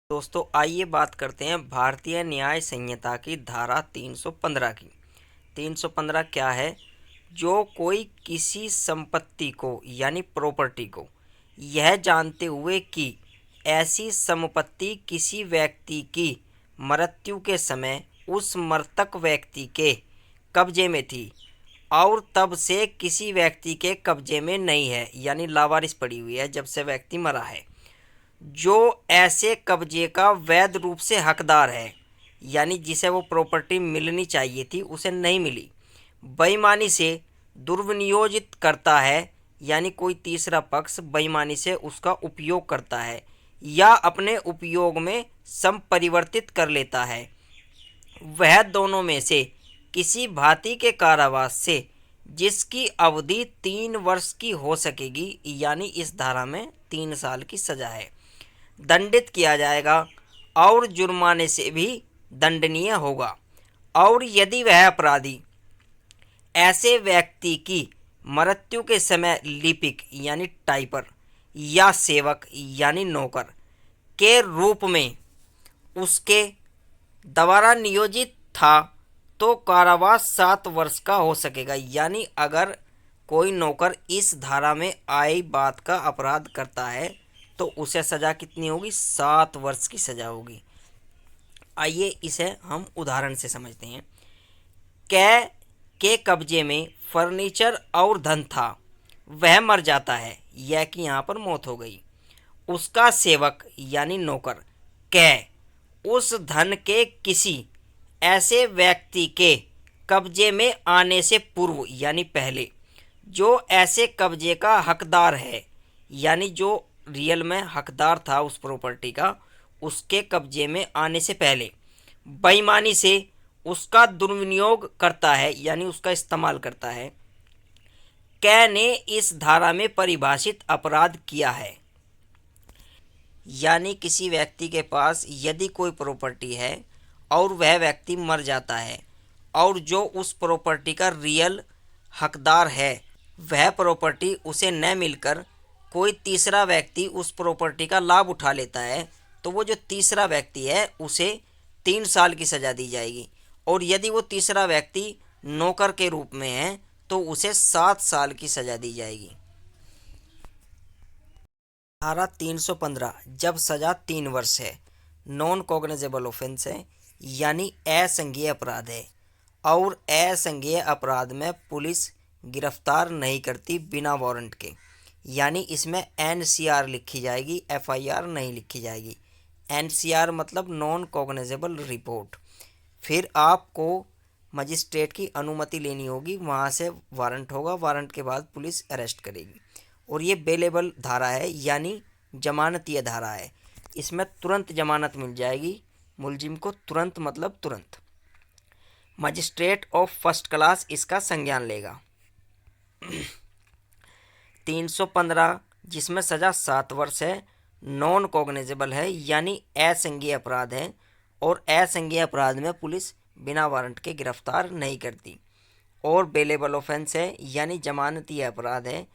दोस्तों आइए बात करते हैं भारतीय न्याय संहिता की धारा 315 की। 315 क्या है? जो कोई किसी संपत्ति को यानी प्रॉपर्टी को यह जानते हुए कि ऐसी संपत्ति किसी व्यक्ति की मृत्यु के समय उस मृतक व्यक्ति के कब्जे में थी और तब से किसी व्यक्ति के कब्जे में नहीं है, यानी लावारिस पड़ी हुई है जब से व्यक्ति मरा है, जो ऐसे कब्जे का वैध रूप से हकदार है, यानी जिसे वो प्रॉपर्टी मिलनी चाहिए थी उसे नहीं मिली, बेईमानी से दुर्विनियोजित करता है, यानी कोई तीसरा पक्ष बेईमानी से उसका उपयोग करता है या अपने उपयोग में संपरिवर्तित कर लेता है, वह दोनों में से किसी भांति के कारावास से जिसकी अवधि 3 वर्ष की हो सकेगी, यानी इस धारा में 3 साल की सजा है, दंडित किया जाएगा और जुर्माने से भी दंडनीय होगा। और यदि वह अपराधी ऐसे व्यक्ति की मृत्यु के समय लिपिक यानी टाइपर या सेवक यानी नौकर के रूप में उसके द्वारा नियोजित था तो कारावास 7 वर्ष का हो सकेगा। यानी अगर कोई नौकर इस धारा में आई बात का अपराध करता है तो उसे सज़ा कितनी होगी? 7 वर्ष की सज़ा होगी। आइए इसे हम उदाहरण से समझते हैं। कै के कब्जे में फर्नीचर और धन था, वह मर जाता है, यह कि यहाँ पर मौत हो गई। उसका सेवक यानी नौकर कै उस धन के किसी ऐसे व्यक्ति के कब्जे में आने से पूर्व यानी पहले, जो ऐसे कब्जे का हकदार है, यानी जो रियल में हकदार था उस प्रॉपर्टी का, उसके कब्जे में आने से पहले बेईमानी से उसका दुर्विनियोग करता है, यानी उसका इस्तेमाल करता है, कै ने इस धारा में परिभाषित अपराध किया है। यानी किसी व्यक्ति के पास यदि कोई प्रॉपर्टी है और वह व्यक्ति मर जाता है और जो उस प्रॉपर्टी का रियल हकदार है वह प्रॉपर्टी उसे न मिलकर कोई तीसरा व्यक्ति उस प्रॉपर्टी का लाभ उठा लेता है, तो वो जो तीसरा व्यक्ति है उसे 3 साल की सज़ा दी जाएगी। और यदि वो तीसरा व्यक्ति नौकर के रूप में है तो उसे 7 साल की सज़ा दी जाएगी। धारा 315 जब सज़ा 3 वर्ष है, नॉन कॉग्निजेबल ऑफेंस है, यानी असंज्ञेय अपराध है और असंज्ञेय अपराध में पुलिस गिरफ्तार नहीं करती बिना वारंट के, यानी इसमें एनसीआर लिखी जाएगी, एफआईआर नहीं लिखी जाएगी। एनसीआर मतलब नॉन कॉग्निजेबल रिपोर्ट। फिर आपको मजिस्ट्रेट की अनुमति लेनी होगी, वहाँ से वारंट होगा, वारंट के बाद पुलिस अरेस्ट करेगी। और ये बेलेबल धारा है, यानी जमानतीय धारा है, इसमें तुरंत जमानत मिल जाएगी मुलजिम को, तुरंत मतलब तुरंत। मजिस्ट्रेट ऑफ फर्स्ट क्लास इसका संज्ञान लेगा। 315 जिसमें सज़ा 7 वर्ष है, नॉन कॉग्निजेबल है, यानी असंज्ञेय अपराध है और असंज्ञेय अपराध में पुलिस बिना वारंट के गिरफ्तार नहीं करती। और बेलेबल ऑफेंस है, यानी जमानती अपराध है,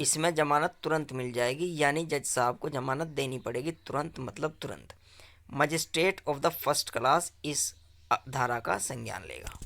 इसमें जमानत तुरंत मिल जाएगी, यानी जज साहब को जमानत देनी पड़ेगी, तुरंत मतलब तुरंत। Magistrate of the first class इस धारा का संज्ञान लेगा।